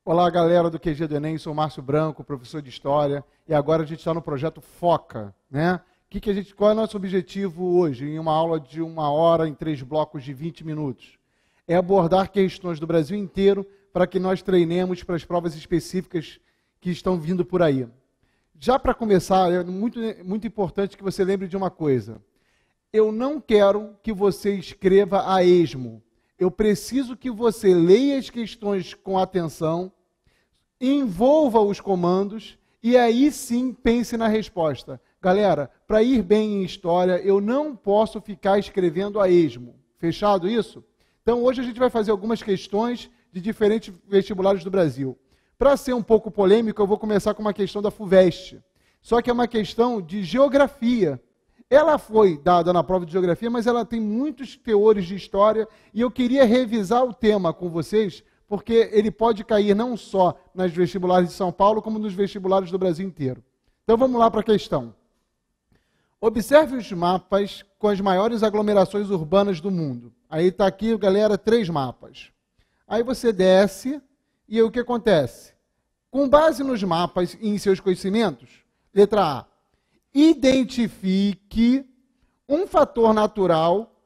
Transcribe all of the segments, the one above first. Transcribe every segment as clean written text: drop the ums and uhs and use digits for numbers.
Olá, galera do QG do Enem, sou o Márcio Branco, professor de História, e agora a gente está no projeto FOCA, né? Qual é o nosso objetivo hoje, em uma aula de 1 hora, em 3 blocos de 20 minutos? É abordar questões do Brasil inteiro para que nós treinemos para as provas específicas que estão vindo por aí. Já para começar, é muito importante que você lembre de uma coisa. Eu não quero que você escreva a esmo. Eu preciso que você leia as questões com atenção, envolva os comandos e aí sim pense na resposta. Galera, para ir bem em história, eu não posso ficar escrevendo a esmo. Fechado isso? Então hoje a gente vai fazer algumas questões de diferentes vestibulares do Brasil. Para ser um pouco polêmico, eu vou começar com uma questão da FUVEST. Só que é uma questão de geografia. Ela foi dada na prova de geografia, mas ela tem muitos teores de história e eu queria revisar o tema com vocês, porque ele pode cair não só nas vestibulares de São Paulo, como nos vestibulares do Brasil inteiro. Então vamos lá para a questão. Observe os mapas com as maiores aglomerações urbanas do mundo. Aí está aqui, galera, 3 mapas. Aí você desce e o que acontece? Com base nos mapas e em seus conhecimentos, letra A. Identifique um fator natural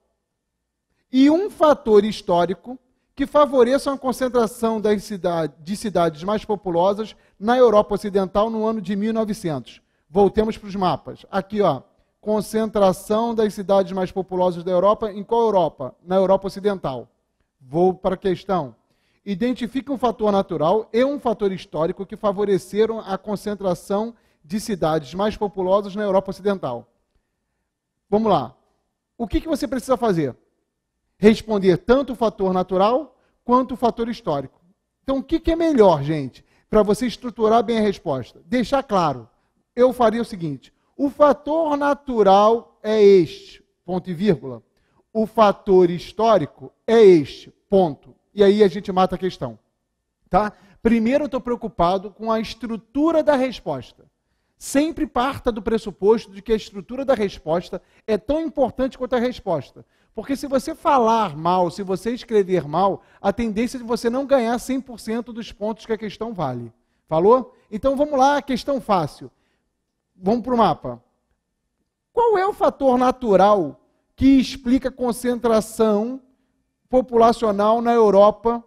e um fator histórico que favoreçam a concentração de cidades mais populosas na Europa Ocidental no ano de 1900. Voltemos para os mapas. Aqui, ó, concentração das cidades mais populosas da Europa. Em qual Europa? Na Europa Ocidental. Vou para a questão. Identifique um fator natural e um fator histórico que favoreceram a concentração de cidades mais populosas na Europa Ocidental. Vamos lá. O que você precisa fazer? Responder tanto o fator natural quanto o fator histórico. Então, o que é melhor, gente, para você estruturar bem a resposta? Deixar claro. Eu faria o seguinte: o fator natural é este, ponto e vírgula. O fator histórico é este, ponto. E aí a gente mata a questão. Tá? Primeiro, eu estou preocupado com a estrutura da resposta. Sempre parta do pressuposto de que a estrutura da resposta é tão importante quanto a resposta. Porque se você falar mal, se você escrever mal, a tendência é de você não ganhar 100% dos pontos que a questão vale. Falou? Então vamos lá, questão fácil. Vamos para o mapa. Qual é o fator natural que explica a concentração populacional na Europa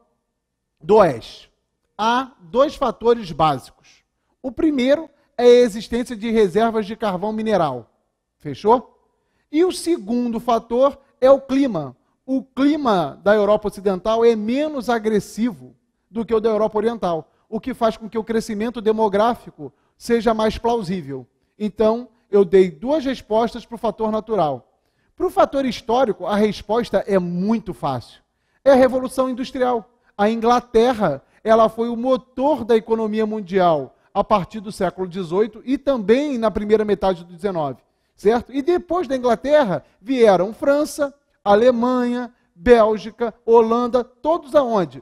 do Oeste? Há 2 fatores básicos. O primeiro é a existência de reservas de carvão mineral. Fechou? E o segundo fator é o clima. O clima da Europa Ocidental é menos agressivo do que o da Europa Oriental, o que faz com que o crescimento demográfico seja mais plausível. Então, eu dei 2 respostas para o fator natural. Para o fator histórico, a resposta é muito fácil. É a Revolução Industrial. A Inglaterra, ela foi o motor da economia mundial a partir do século XVIII e também na primeira metade do XIX, certo? E depois da Inglaterra vieram França, Alemanha, Bélgica, Holanda, todos aonde?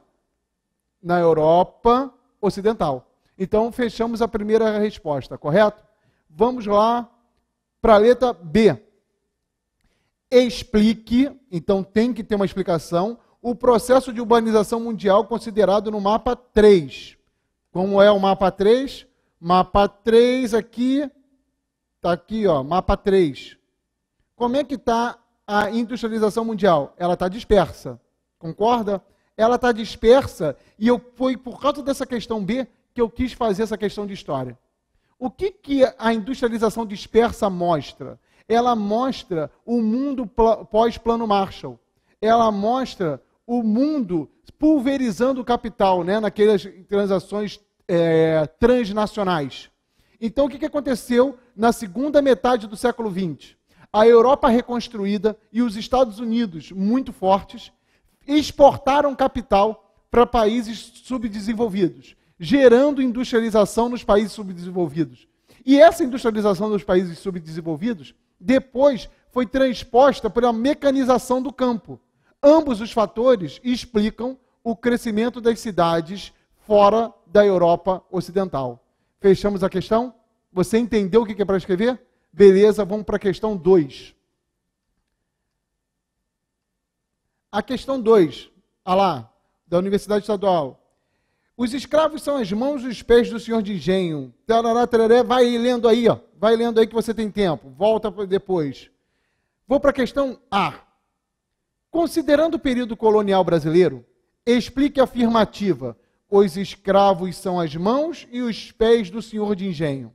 Na Europa Ocidental. Então fechamos a primeira resposta, correto? Vamos lá para a letra B. Explique, então tem que ter uma explicação, o processo de urbanização mundial considerado no mapa 3. Como é o mapa 3? Mapa 3 aqui, está aqui, ó, mapa 3. Como é que está a industrialização mundial? Ela está dispersa, concorda? Ela está dispersa e foi por causa dessa questão B que eu quis fazer essa questão de história. O que a industrialização dispersa mostra? Ela mostra o mundo pós-plano Marshall. Ela mostra o mundo pulverizando o capital, né, naquelas transações transnacionais. Então, o que aconteceu na segunda metade do século XX? A Europa reconstruída e os Estados Unidos, muito fortes, exportaram capital para países subdesenvolvidos, gerando industrialização nos países subdesenvolvidos. E essa industrialização dos países subdesenvolvidos, depois, foi transposta pela mecanização do campo. Ambos os fatores explicam o crescimento das cidades fora da Europa Ocidental. Fechamos a questão? Você entendeu o que é para escrever? Beleza, vamos para a questão 2. A questão 2, lá, da Universidade Estadual. Os escravos são as mãos e os pés do senhor de engenho. Tarará, tarará, vai lendo aí, ó. Vai lendo aí que você tem tempo. Volta depois. Vou para a questão A. Considerando o período colonial brasileiro, explique a afirmativa. Os escravos são as mãos e os pés do senhor de engenho.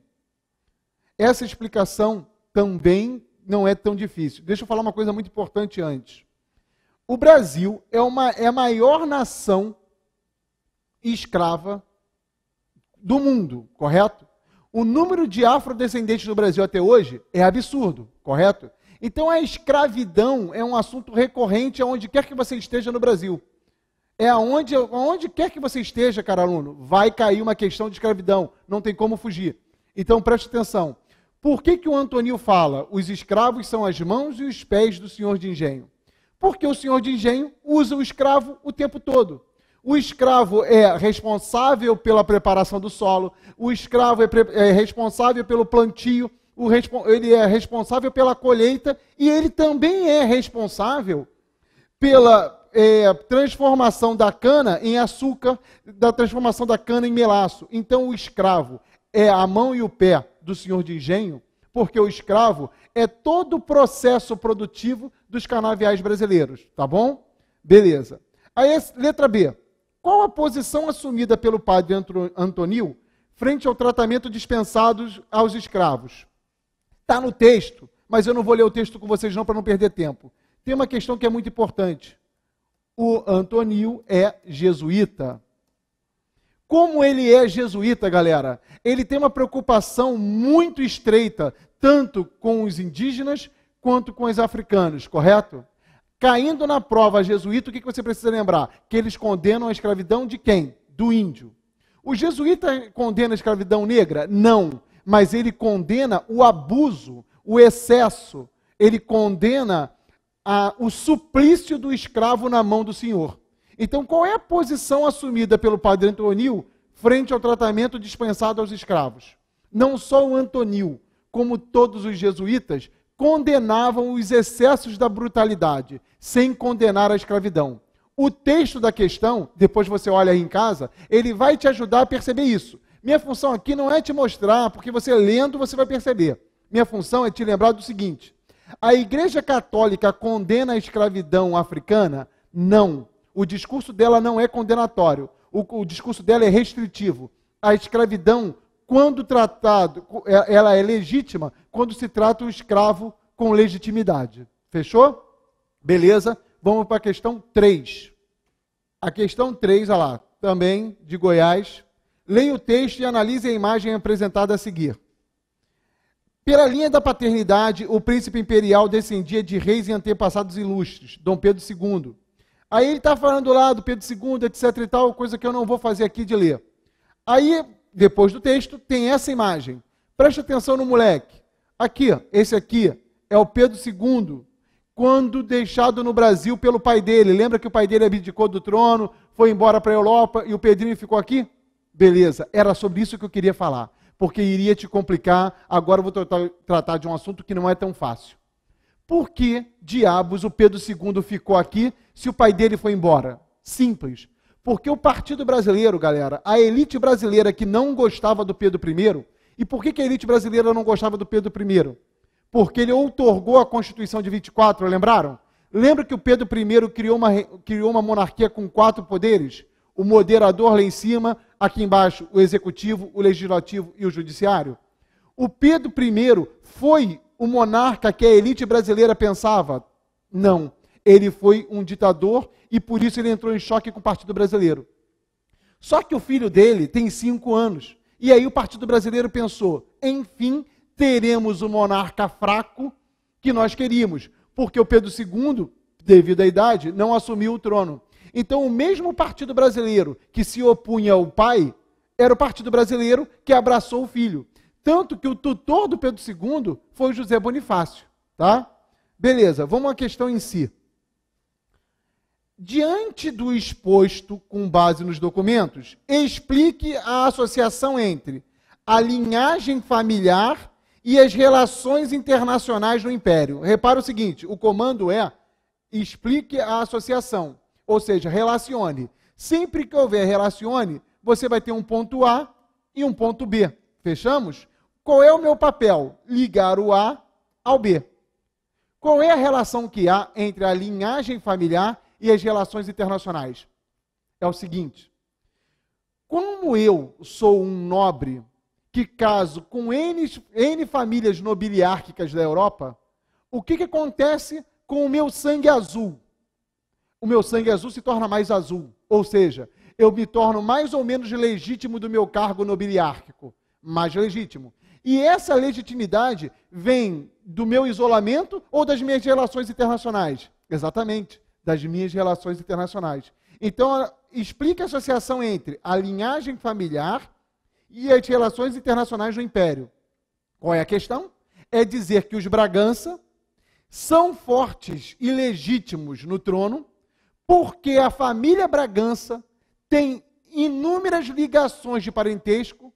Essa explicação também não é tão difícil. Deixa eu falar uma coisa muito importante antes. O Brasil é a maior nação escrava do mundo, correto? O número de afrodescendentes no Brasil até hoje é absurdo, correto? Então a escravidão é um assunto recorrente aonde quer que você esteja no Brasil. Aonde quer que você esteja, cara aluno, vai cair uma questão de escravidão, não tem como fugir. Então preste atenção. Por que o Antônio fala, os escravos são as mãos e os pés do senhor de engenho? Porque o senhor de engenho usa o escravo o tempo todo. O escravo é responsável pela preparação do solo, o escravo é responsável pelo plantio, ele é responsável pela colheita e ele também é responsável pela transformação da cana em açúcar, da transformação da cana em melaço. Então o escravo é a mão e o pé do senhor de engenho, porque o escravo é todo o processo produtivo dos canaviais brasileiros, tá bom? Beleza. Aí, letra B. Qual a posição assumida pelo padre Antônio frente ao tratamento dispensado aos escravos? Está no texto, mas eu não vou ler o texto com vocês não para não perder tempo. Tem uma questão que é muito importante. O Antônio é jesuíta. Como ele é jesuíta, galera? Ele tem uma preocupação muito estreita, tanto com os indígenas quanto com os africanos, correto? Caindo na prova jesuíta, o que você precisa lembrar? Que eles condenam a escravidão de quem? Do índio. O jesuíta condena a escravidão negra? Não. Mas ele condena o abuso, o excesso. Ele condena o suplício do escravo na mão do senhor. Então, qual é a posição assumida pelo padre Antônio frente ao tratamento dispensado aos escravos? Não só o Antônio, como todos os jesuítas, condenavam os excessos da brutalidade, sem condenar a escravidão. O texto da questão, depois você olha aí em casa, ele vai te ajudar a perceber isso. Minha função aqui não é te mostrar, porque você lendo você vai perceber. Minha função é te lembrar do seguinte: a Igreja Católica condena a escravidão africana? Não. O discurso dela não é condenatório. O discurso dela é restritivo. A escravidão, quando tratado, ela é legítima quando se trata o escravo com legitimidade. Fechou? Beleza? Vamos para a questão 3. A questão 3, olha lá, também de Goiás. Leia o texto e analise a imagem apresentada a seguir. Pela linha da paternidade, o príncipe imperial descendia de reis e antepassados ilustres, Dom Pedro II. Aí ele está falando lá do Pedro II, etc e tal, coisa que eu não vou fazer aqui de ler. Aí, depois do texto, tem essa imagem. Preste atenção no moleque. Aqui, esse aqui é o Pedro II, quando deixado no Brasil pelo pai dele. Lembra que o pai dele abdicou do trono, foi embora para a Europa e o Pedrinho ficou aqui? Beleza, era sobre isso que eu queria falar, porque iria te complicar. Agora eu vou tratar de um assunto que não é tão fácil. Por que diabos o Pedro II ficou aqui se o pai dele foi embora? Simples. Porque o Partido Brasileiro, galera, a elite brasileira que não gostava do Pedro I, e por que a elite brasileira não gostava do Pedro I? Porque ele outorgou a Constituição de 24, lembraram? Lembra que o Pedro I criou uma monarquia com 4 poderes? O moderador lá em cima, aqui embaixo o executivo, o legislativo e o judiciário? O Pedro I foi o monarca que a elite brasileira pensava? Não. Ele foi um ditador e por isso ele entrou em choque com o Partido Brasileiro. Só que o filho dele tem 5 anos. E aí o Partido Brasileiro pensou, enfim, teremos o monarca fraco que nós queríamos. Porque o Pedro II, devido à idade, não assumiu o trono. Então o mesmo Partido Brasileiro que se opunha ao pai, era o Partido Brasileiro que abraçou o filho. Tanto que o tutor do Pedro II foi o José Bonifácio. Tá? Beleza, vamos à questão em si. Diante do exposto, com base nos documentos, explique a associação entre a linhagem familiar e as relações internacionais no Império. Repara o seguinte, o comando é explique a associação, ou seja, relacione. Sempre que houver relacione, você vai ter um ponto A e um ponto B. Fechamos? Qual é o meu papel? Ligar o A ao B. Qual é a relação que há entre a linhagem familiar e as relações internacionais? É o seguinte: como eu sou um nobre que caso com N famílias nobiliárquicas da Europa, o que acontece com o meu sangue azul? O meu sangue azul se torna mais azul, ou seja, eu me torno mais ou menos legítimo do meu cargo nobiliárquico, mais legítimo. E essa legitimidade vem do meu isolamento ou das minhas relações internacionais? Exatamente, das minhas relações internacionais. Então, explica a associação entre a linhagem familiar e as relações internacionais do Império. Qual é a questão? É dizer que os Bragança são fortes e legítimos no trono, porque a família Bragança tem inúmeras ligações de parentesco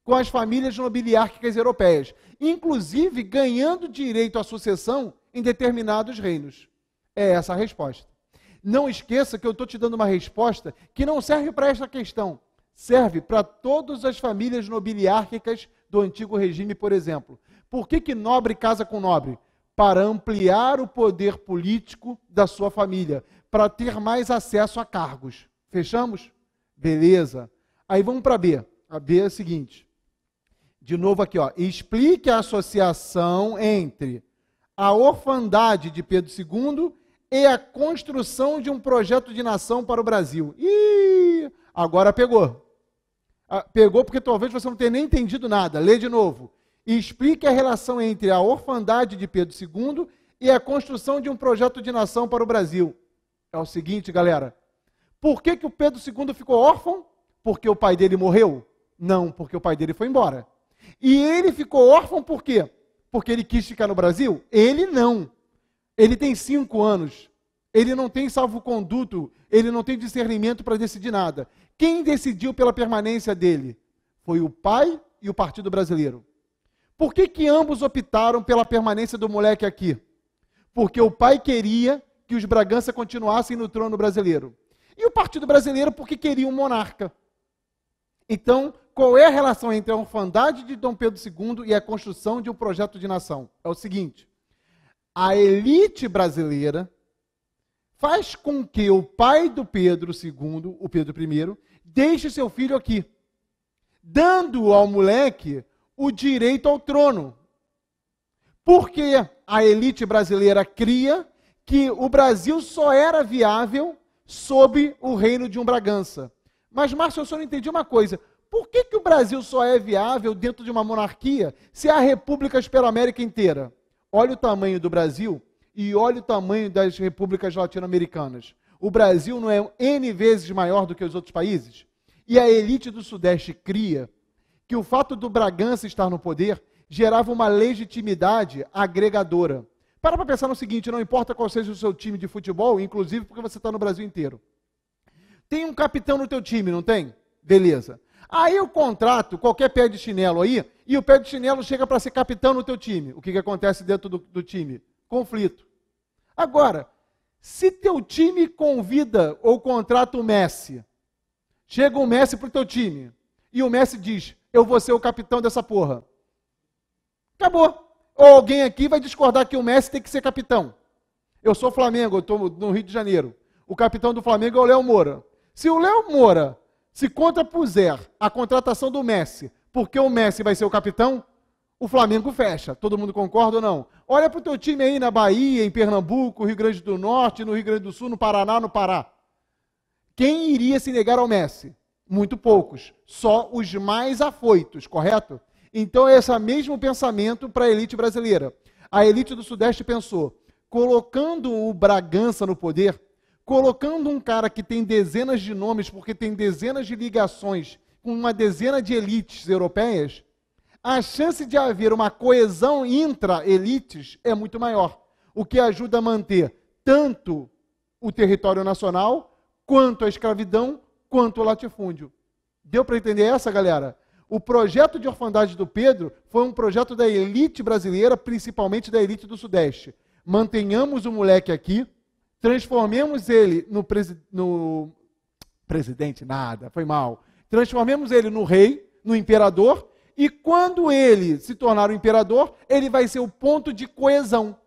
com as famílias nobiliárquicas europeias, inclusive ganhando direito à sucessão em determinados reinos. É essa a resposta. Não esqueça que eu estou te dando uma resposta que não serve para esta questão, serve para todas as famílias nobiliárquicas do antigo regime, por exemplo. Por que nobre casa com nobre? Para ampliar o poder político da sua família, para ter mais acesso a cargos. Fechamos? Beleza. Aí vamos para B. A B é a seguinte. De novo aqui, ó. Explique a associação entre a orfandade de Pedro II e a construção de um projeto de nação para o Brasil. Ih, agora pegou. Pegou porque talvez você não tenha nem entendido nada. Lê de novo. Explique a relação entre a orfandade de Pedro II e a construção de um projeto de nação para o Brasil. É o seguinte, galera. Por que o Pedro II ficou órfão? Porque o pai dele morreu? Não, porque o pai dele foi embora. E ele ficou órfão por quê? Porque ele quis ficar no Brasil? Ele não. Ele tem 5 anos. Ele não tem salvo-conduto. Ele não tem discernimento para decidir nada. Quem decidiu pela permanência dele? Foi o pai e o Partido Brasileiro. Por que ambos optaram pela permanência do moleque aqui? Porque o pai queria que os Bragança continuassem no trono brasileiro. E o Partido Brasileiro porque queria um monarca. Então, qual é a relação entre a orfandade de Dom Pedro II e a construção de um projeto de nação? É o seguinte: a elite brasileira faz com que o pai do Pedro II, o Pedro I, deixe seu filho aqui, dando ao moleque o direito ao trono. Porque a elite brasileira cria que o Brasil só era viável sob o reino de um Bragança. Mas, Márcio, eu só não entendi uma coisa. Por que o Brasil só é viável dentro de uma monarquia se há repúblicas pela América inteira? Olha o tamanho do Brasil e olha o tamanho das repúblicas latino-americanas. O Brasil não é N vezes maior do que os outros países? E a elite do Sudeste cria que o fato do Bragança estar no poder gerava uma legitimidade agregadora. Para pensar no seguinte: não importa qual seja o seu time de futebol, inclusive porque você está no Brasil inteiro. Tem um capitão no teu time, não tem? Beleza. Aí eu contrato qualquer pé de chinelo aí, e o pé de chinelo chega para ser capitão no teu time. O que acontece dentro do time? Conflito. Agora, se teu time convida ou contrata o Messi, chega o Messi para o teu time, e o Messi diz: eu vou ser o capitão dessa porra. Acabou. Ou alguém aqui vai discordar que o Messi tem que ser capitão. Eu sou Flamengo, eu estou no Rio de Janeiro. O capitão do Flamengo é o Léo Moura. Se o Léo Moura se contrapuser a contratação do Messi, porque o Messi vai ser o capitão, o Flamengo fecha. Todo mundo concorda ou não? Olha para o teu time aí na Bahia, em Pernambuco, Rio Grande do Norte, no Rio Grande do Sul, no Paraná, no Pará. Quem iria se negar ao Messi? Muito poucos. Só os mais afoitos, correto? Então é esse mesmo pensamento para a elite brasileira. A elite do Sudeste pensou: colocando o Bragança no poder, colocando um cara que tem dezenas de nomes, porque tem dezenas de ligações com uma dezena de elites europeias, a chance de haver uma coesão intra-elites é muito maior, o que ajuda a manter tanto o território nacional, quanto a escravidão, quanto o latifúndio. Deu para entender essa, galera? O projeto de orfandade do Pedro foi um projeto da elite brasileira, principalmente da elite do Sudeste. Mantenhamos o moleque aqui, transformemos ele no presidente, nada, foi mal. Transformemos ele no rei, no imperador, e quando ele se tornar o imperador, ele vai ser o ponto de coesão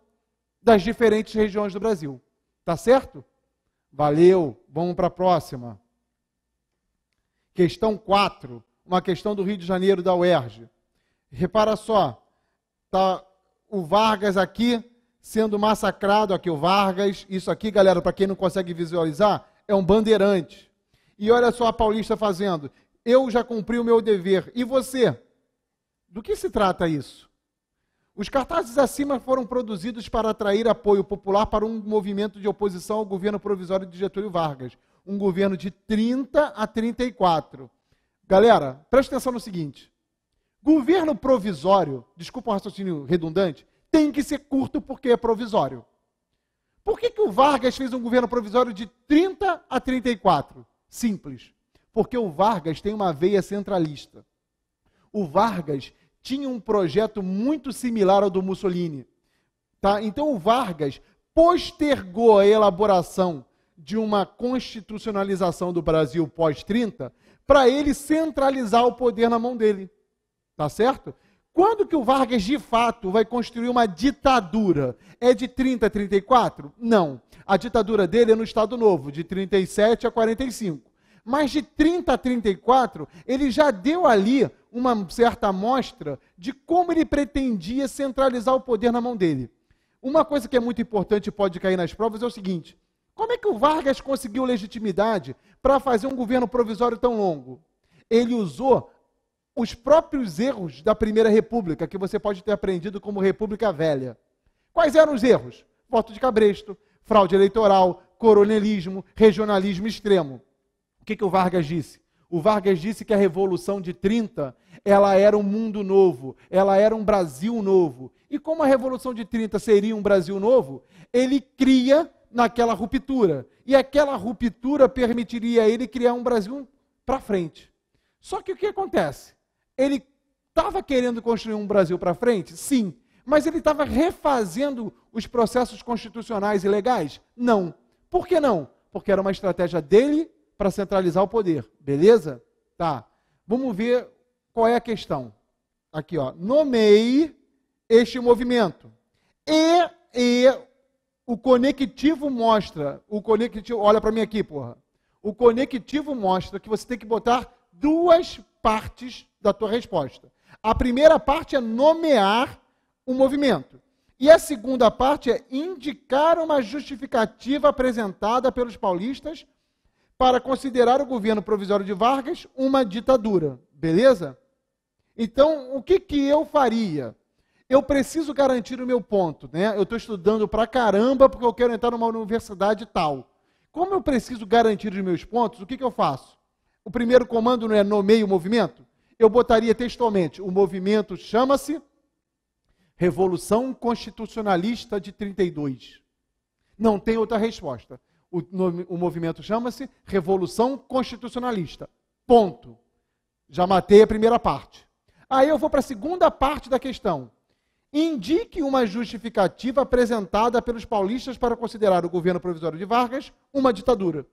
das diferentes regiões do Brasil. Tá certo? Valeu, vamos para a próxima. Questão 4, uma questão do Rio de Janeiro, da UERJ. Repara só, tá o Vargas aqui sendo massacrado, aqui o Vargas, isso aqui, galera, para quem não consegue visualizar, é um bandeirante. E olha só a Paulista fazendo, eu já cumpri o meu dever, e você? Do que se trata isso? Os cartazes acima foram produzidos para atrair apoio popular para um movimento de oposição ao governo provisório de Getúlio Vargas, um governo de 30 a 34. Galera, presta atenção no seguinte, governo provisório, desculpa o raciocínio redundante, tem que ser curto porque é provisório. Por que o Vargas fez um governo provisório de 30 a 34? Simples. Porque o Vargas tem uma veia centralista. O Vargas tinha um projeto muito similar ao do Mussolini. Tá? Então o Vargas postergou a elaboração de uma constitucionalização do Brasil pós-30 para ele centralizar o poder na mão dele. Tá certo? Quando que o Vargas, de fato, vai construir uma ditadura? É de 30 a 34? Não. A ditadura dele é no Estado Novo, de 37 a 45. Mas de 30 a 34, ele já deu ali uma certa amostra de como ele pretendia centralizar o poder na mão dele. Uma coisa que é muito importante e pode cair nas provas é o seguinte, como é que o Vargas conseguiu legitimidade para fazer um governo provisório tão longo? Ele usou os próprios erros da Primeira República, que você pode ter aprendido como República Velha. Quais eram os erros? Voto de cabresto, fraude eleitoral, coronelismo, regionalismo extremo. O que o Vargas disse? O Vargas disse que a Revolução de 30, ela era um mundo novo, ela era um Brasil novo. E como a Revolução de 30 seria um Brasil novo, ele cria naquela ruptura. E aquela ruptura permitiria a ele criar um Brasil para frente. Só que o que acontece? Ele estava querendo construir um Brasil para frente? Sim. Mas ele estava refazendo os processos constitucionais e legais? Não. Por que não? Porque era uma estratégia dele para centralizar o poder. Beleza? Tá. Vamos ver qual é a questão. Aqui, ó. Nomeie este movimento. E o conectivo mostra, olha para mim aqui, porra. O conectivo mostra que você tem que botar duas partes da tua resposta. A primeira parte é nomear o movimento. E a segunda parte é indicar uma justificativa apresentada pelos paulistas para considerar o governo provisório de Vargas uma ditadura. Beleza? Então, o que eu faria? Eu preciso garantir o meu ponto, né? Eu estou estudando pra caramba porque eu quero entrar numa universidade tal. Como eu preciso garantir os meus pontos, o que eu faço? O primeiro comando não é nomeie o movimento? Eu botaria textualmente, o movimento chama-se Revolução Constitucionalista de 32. Não tem outra resposta. O movimento chama-se Revolução Constitucionalista. Ponto. Já matei a primeira parte. Aí eu vou para a segunda parte da questão. Indique uma justificativa apresentada pelos paulistas para considerar o governo provisório de Vargas uma ditadura.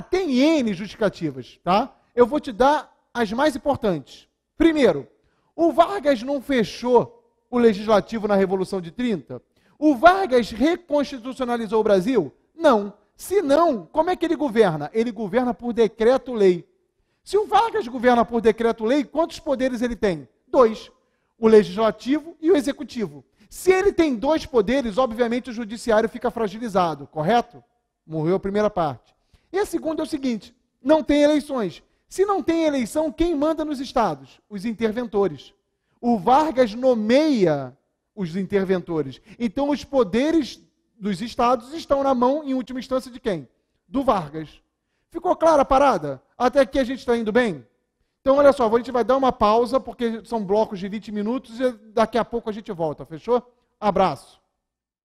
Tem N justificativas, tá? Eu vou te dar as mais importantes. Primeiro, o Vargas não fechou o legislativo na Revolução de 30? O Vargas reconstitucionalizou o Brasil? Não. Se não, como é que ele governa? Ele governa por decreto-lei. Se o Vargas governa por decreto-lei, quantos poderes ele tem? 2. O legislativo e o executivo. Se ele tem 2 poderes, obviamente o judiciário fica fragilizado, correto? Morreu a primeira parte. E a segunda é o seguinte, não tem eleições. Se não tem eleição, quem manda nos estados? Os interventores. O Vargas nomeia os interventores. Então os poderes dos estados estão na mão, em última instância, de quem? Do Vargas. Ficou clara a parada? Até aqui a gente está indo bem? Então, olha só, a gente vai dar uma pausa, porque são blocos de 20 minutos e daqui a pouco a gente volta, fechou? Abraço.